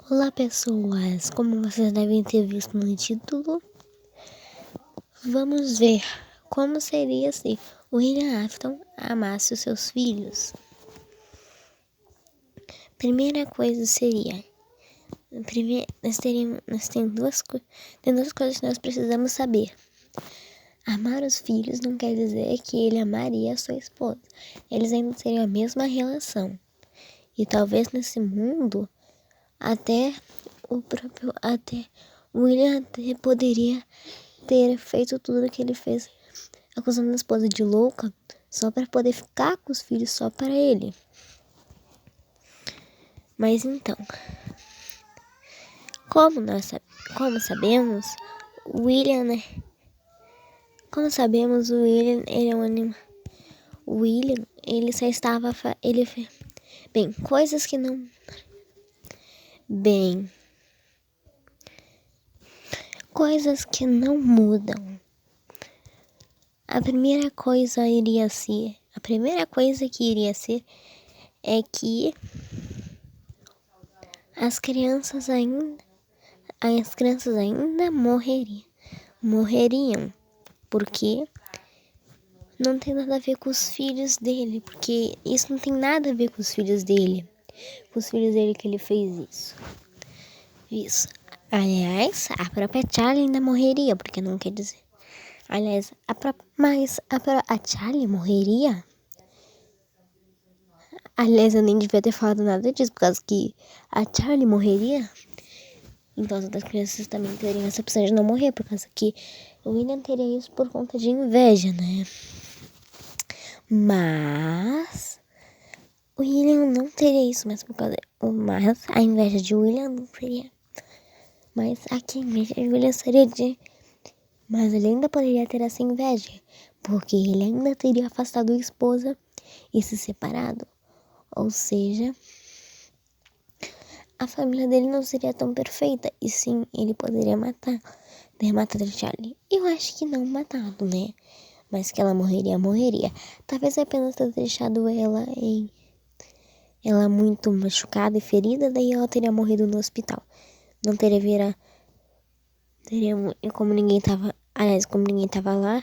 Olá pessoas, como vocês devem ter visto no título, vamos ver como seria se William Afton amasse os seus filhos. Primeira coisa seria, tem duas coisas que nós precisamos saber. Amar os filhos não quer dizer que ele amaria a sua esposa. Eles ainda teriam a mesma relação. E talvez nesse mundo, até William poderia ter feito tudo o que ele fez, acusando a esposa de louca, só para poder ficar com os filhos só para ele. Mas então, como sabemos, William, o William, ele é um animal. O William, ele só estava, coisas que não, coisas que não mudam. A primeira coisa que iria ser é que as crianças ainda morreriam, porque não tem nada a ver com os filhos dele, porque isso não tem nada a ver com os filhos dele, que ele fez isso. Aliás, a própria Charlie ainda morreria, porque não quer dizer. Aliás, a Charlie morreria? Aliás, eu nem devia ter falado nada disso, por causa que a Charlie morreria. Então as outras crianças também teriam essa opção de não morrer, por causa que o William teria isso por conta de inveja, né? Mas o William não teria isso, mas a inveja de William não seria. Mas aqui a inveja de William seria mas ele ainda poderia ter essa inveja, porque ele ainda teria afastado a esposa e se separado. Ou seja, a família dele não seria tão perfeita, e sim, ele poderia ter matado a Charlie. Eu acho que não matado, né? Mas que ela morreria. Talvez apenas ter deixado ela muito machucada e ferida, daí ela teria morrido no hospital. Não teria como ninguém tava lá,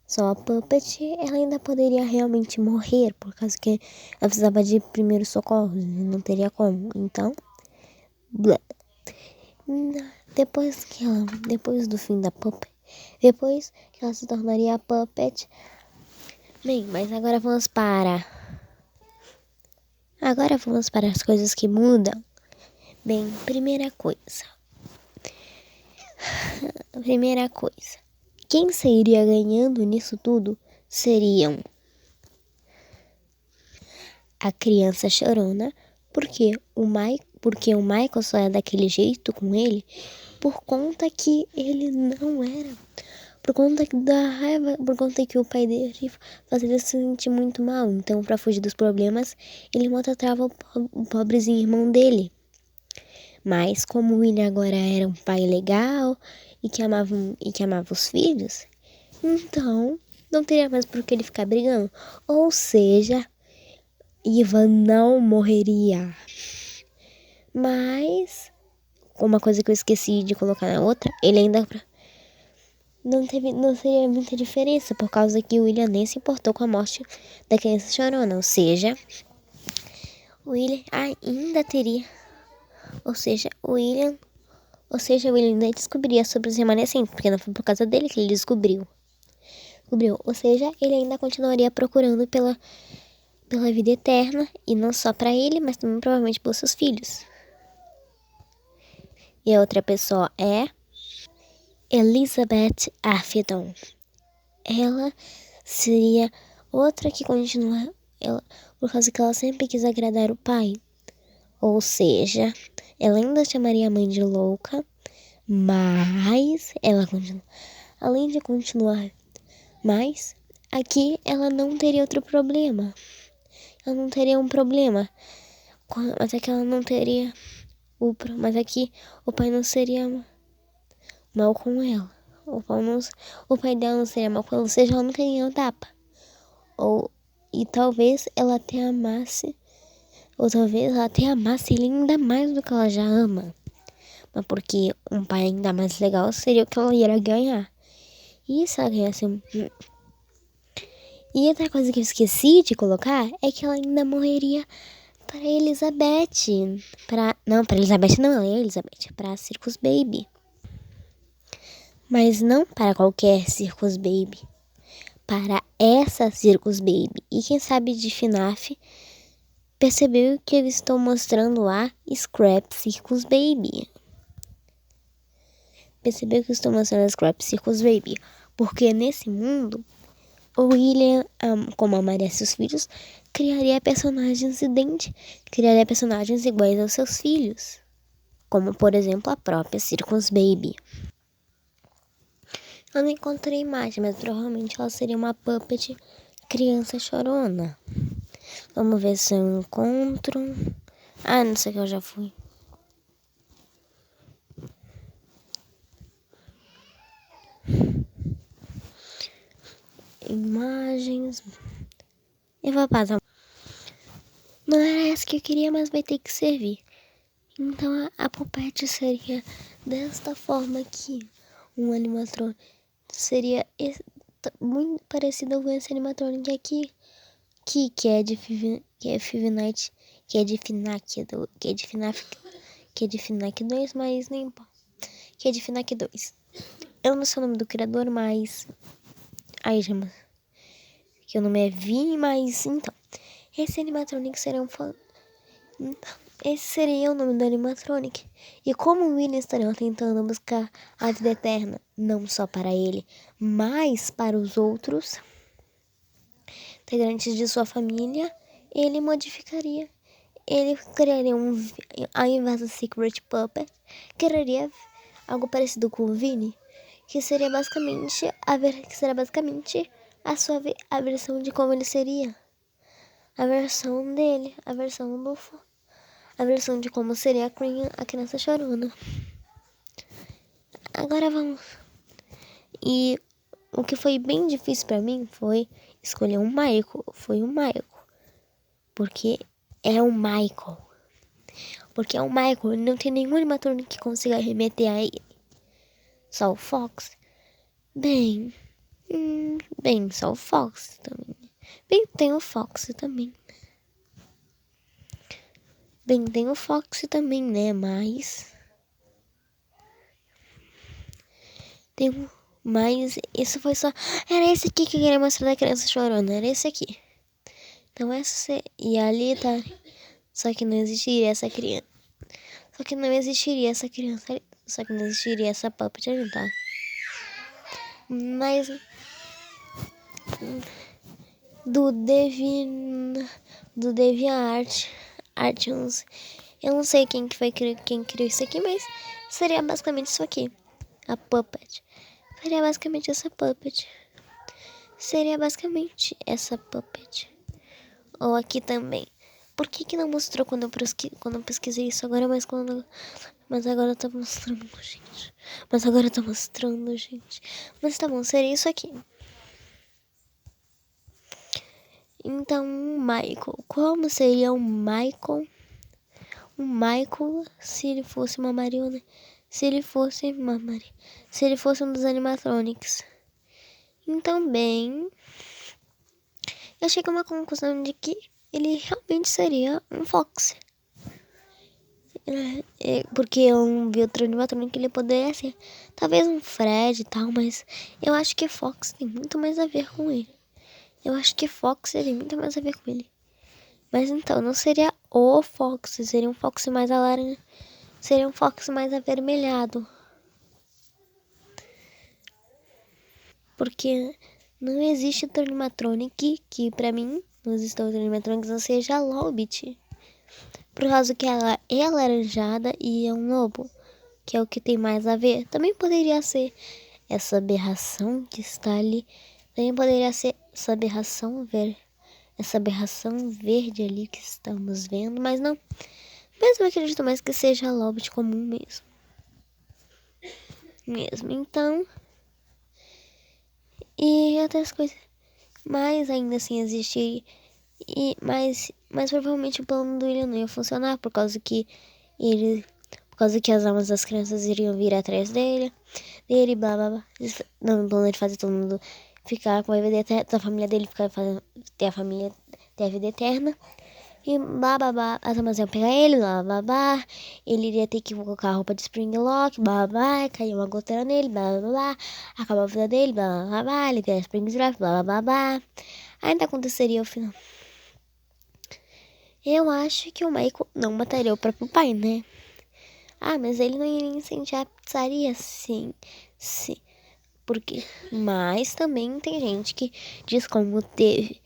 só a Puppet, ela ainda poderia realmente morrer, por causa que ela precisava de primeiros socorros, não teria como. Então, depois do fim da Puppet, depois que ela se tornaria a Puppet. Mas agora vamos para as coisas que mudam. Primeira coisa, quem sairia ganhando nisso tudo seriam a criança chorona, porque o Michael só é daquele jeito com ele por conta que ele não era, por conta da raiva, por conta que o pai dele fazia ele se sentir muito mal. Então, para fugir dos problemas, ele maltratava o pobrezinho irmão dele. Mas como o William agora era um pai legal e que amava os filhos, então não teria mais por que ele ficar brigando. Ou seja, Ivan não morreria. Mas uma coisa que eu esqueci de colocar na outra, ele ainda não seria muita diferença, por causa que o William nem se importou com a morte da criança chorona. Ou seja, o William ainda teria. Ou seja, o William ainda descobriria sobre os remanescentes, porque não foi por causa dele que ele descobriu. Ou seja, ele ainda continuaria procurando pela vida eterna, e não só para ele, mas também provavelmente pelos seus filhos. E a outra pessoa é Elizabeth Afton. Ela seria outra que continua, por causa que ela sempre quis agradar o pai. Ou seja, ela ainda chamaria a mãe de louca, mas ela continua. Além de continuar, mas aqui ela não teria outro problema. Ela não teria um problema. Mas aqui ela não teria. Mas aqui o pai não seria mal com ela. O pai dela não seria mal com ela, ou seja, ela não teria um tapa. E talvez ela até amasse Ou talvez ela até amasse ele ainda mais do que ela já ama. Mas porque um pai ainda mais legal seria o que ela ia ganhar. E se ela ganhasse um... E outra coisa que eu esqueci de colocar é que ela ainda morreria para Elizabeth. Não, para Elizabeth não, ela é Elizabeth. Para Circus Baby. Mas não para qualquer Circus Baby. Para essa Circus Baby. E quem sabe de FNAF percebeu que eles estão mostrando lá Scrap Circus Baby. Percebeu que estou mostrando Scrap Circus Baby. Porque nesse mundo, o William, como amaria seus filhos, criaria personagens idênticos. Criaria personagens iguais aos seus filhos. Como, por exemplo, a própria Circus Baby. Eu não encontrei imagem, mas provavelmente ela seria uma puppet criança chorona. Vamos ver se eu encontro. Ah, não sei que eu já fui. Imagens. Eu vou passar. Não era essa que eu queria, mas vai ter que servir. Então a puppet seria desta forma aqui. Um animatrônico seria muito parecido com esse animatrônico aqui. Que é de Five Nights, que é de FNAC, que é de FNAF, que é de FNAC 2, mas nem importa. Que é de FNAC 2. Eu não sei o nome do criador, mas... Aí, chama. Que o nome é Vini, mas... Então, esse animatronic seria um... Esse seria o nome do animatronic. E como o William estaria tentando buscar a vida eterna, não só para ele, mas para os outros integrantes de sua família, ele modificaria. Ele criaria ao invés do Secret Puppet, criaria algo parecido com o Vini, que seria basicamente a versão de como ele seria. A versão dele, a versão de como seria a criança chorona. Agora vamos. E o que foi bem difícil pra mim foi escolher um Michael. Foi o Michael. Porque é o Michael. Porque é o Michael. Não tem nenhum animatrônico que consiga remeter a ele. Só o Fox. Bem, só o Fox também. Bem, tem o Fox também. Bem, tem o Fox também, né? Mas... Mas isso foi só... Era esse aqui que eu queria mostrar da criança chorando. Era esse aqui. Então essa... E ali tá... Só que não existiria essa criança. Só que não existiria essa criança. Só que não existiria essa puppet ali, tá? Mas... Do DeviantArt Artions. Eu não sei quem criou isso aqui, mas seria basicamente isso aqui. A puppet. Seria basicamente essa puppet. Ou aqui também. Por que não mostrou quando eu pesquisei isso agora, mas agora tá mostrando, gente. Mas tá bom, seria isso aqui. Então, Michael. Como seria o Michael? O Michael se ele fosse uma marionete. Se ele fosse um dos animatronics. Então, bem... Eu cheguei a uma conclusão de que ele realmente seria um Fox. Porque eu não vi outro animatrônico que ele poderia ser. Talvez um Fred e tal, mas eu acho que Fox tem muito mais a ver com ele. Mas então, não seria o Fox, seria um Fox mais laranja. Seria um Fox mais avermelhado. Porque não existe outro animatronic que pra mim, nos outros animatronics, não seja a Lobit. Por causa que ela é alaranjada e é um lobo, que é o que tem mais a ver. Também poderia ser essa aberração que está ali. Também poderia ser essa aberração verde ali que estamos vendo, mas não. Mesmo eu acredito mais que seja a Lobit comum mesmo. Então, e outras coisas. Mas ainda assim existir. Mas provavelmente o plano dele não ia funcionar por causa que as almas das crianças iriam vir atrás dele, blá blá blá. Não, o plano de fazer todo mundo ficar com a vida eterna, da família dele ter a vida eterna. E blá blá blá, as almas iam pegar ele, blá blá blá. Ele iria ter que colocar a roupa de Springlock, blá blá, caiu uma goteira nele, blá blá blá. Acabou a vida dele, blá blá blá, ele ganha Springtrap, blá blá blá blá. Ainda aconteceria o final. Eu acho que o Michael não mataria o próprio pai, né? Ah, mas ele não iria incendiar a pizzaria, sim. Mas também tem gente que diz como ter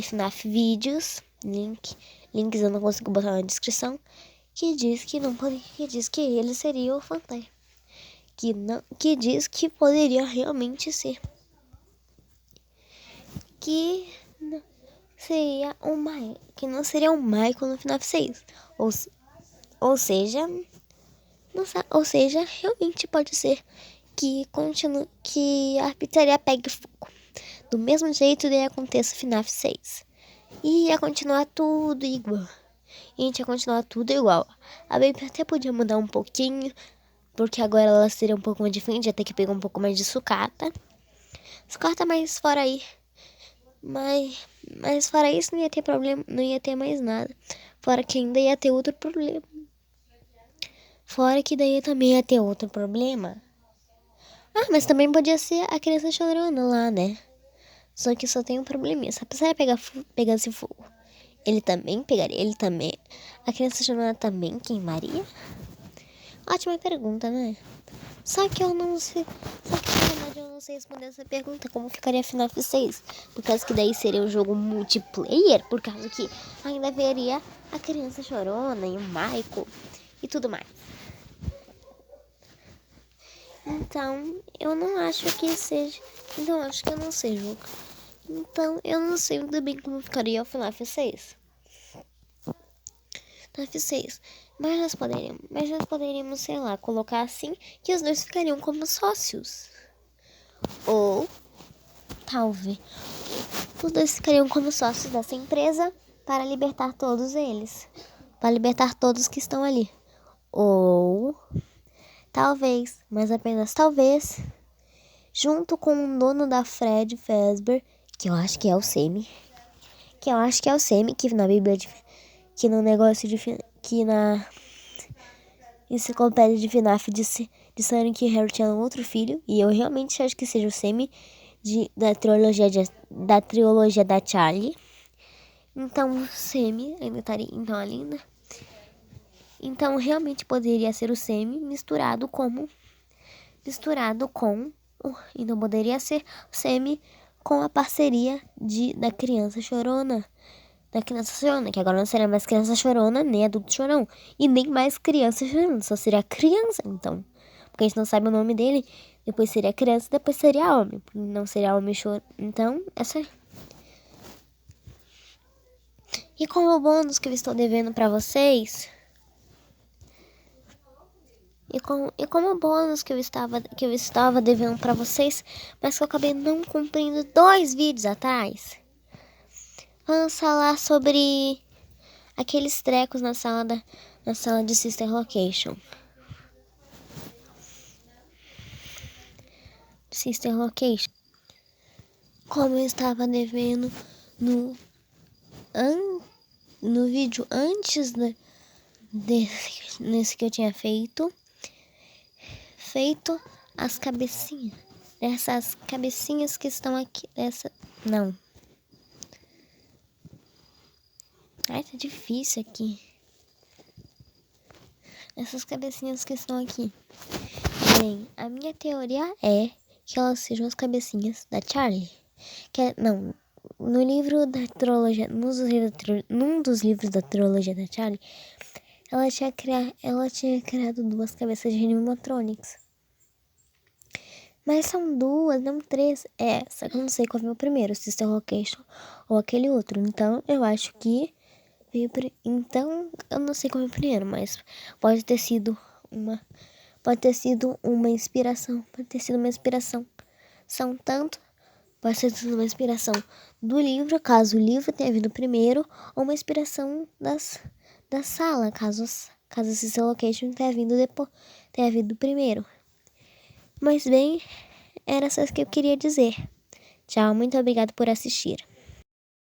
FNAF vídeos, links eu não consigo botar na descrição, que diz que não pode, que diz que ele seria o fantasma. Que diz que poderia realmente ser. Que não seria o Michael, que não seria o Michael no FNAF 6. Ou seja, realmente pode ser que a pizzaria pegue fogo. Do mesmo jeito que aconteça o FNAF 6. E ia continuar tudo igual. A Baby até podia mudar um pouquinho, porque agora ela seria um pouco mais diferente, ia ter que pegar um pouco mais de sucata. Sucata, mas fora aí. Mas fora isso não ia ter problema, não ia ter mais nada. Fora que ainda ia ter outro problema. Fora que daí também ia ter outro problema. Ah, mas também podia ser a criança chorando lá, né? Só que só tem um probleminha. Se a pessoa pegasse fogo, ele também pegaria? Ele também? A criança chorando também queimaria? Ótima pergunta, né? Só que eu não sei. Só que na verdade eu não sei responder essa pergunta. Como ficaria FNAF 6? Por causa que daí seria um jogo multiplayer. Por causa que ainda veria a criança chorona e o Michael e tudo mais. Então, eu não acho que seja. Então, acho que eu não sei jogo. Então, eu não sei muito bem como ficaria o FNAF 6. FNAF 6. Mas nós poderíamos, sei lá, colocar assim que os dois ficariam como sócios. Ou, talvez, os dois ficariam como sócios dessa empresa para libertar todos eles. Para libertar todos que estão ali. Ou, talvez, mas apenas talvez, junto com o dono da Fred Fazbear, que eu acho que é o Semi. Que na Bíblia, que no negócio de, que na enciclopédia de FNAF disseram que o Harry tinha um outro filho. E eu realmente acho que seja o Semi da trilogia da Charlie. Então o Semi ainda estaria então ali, né? Então realmente poderia ser o Semi misturado com então poderia ser o Semi com a parceria da criança chorona. Que agora não seria mais criança chorona, nem adulto chorão. E nem mais criança chorona, só seria criança, então. Porque a gente não sabe o nome dele. Depois seria criança, depois seria homem. Não seria homem chorando. Então, essa é. E como bônus que eu estou devendo pra vocês... E como bônus que eu estava devendo pra vocês, mas que eu acabei não cumprindo 2 vídeos atrás. Vamos falar sobre aqueles trecos na sala de Sister Location. Como eu estava devendo no vídeo antes nesse que eu tinha feito as cabecinhas. Essas cabecinhas que estão aqui. Não. Ai, tá difícil aqui. Essas cabecinhas que estão aqui. Bem, a minha teoria é que elas sejam as cabecinhas da Charlie. No livro da trilogia, num dos livros da trilogia da Charlie, ela tinha criado 2 cabeças de animatronics. Mas são 2, não 3. Só que eu não sei qual foi o primeiro, Sister Location ou aquele outro. Então, eu acho que então, eu não sei qual é o primeiro, mas pode ter sido uma inspiração. São tanto, Pode ser uma inspiração do livro, caso o livro tenha vindo primeiro, ou uma inspiração da sala, caso a Sister Location tenha vindo primeiro. Mas bem, era só isso que eu queria dizer. Tchau, muito obrigado por assistir.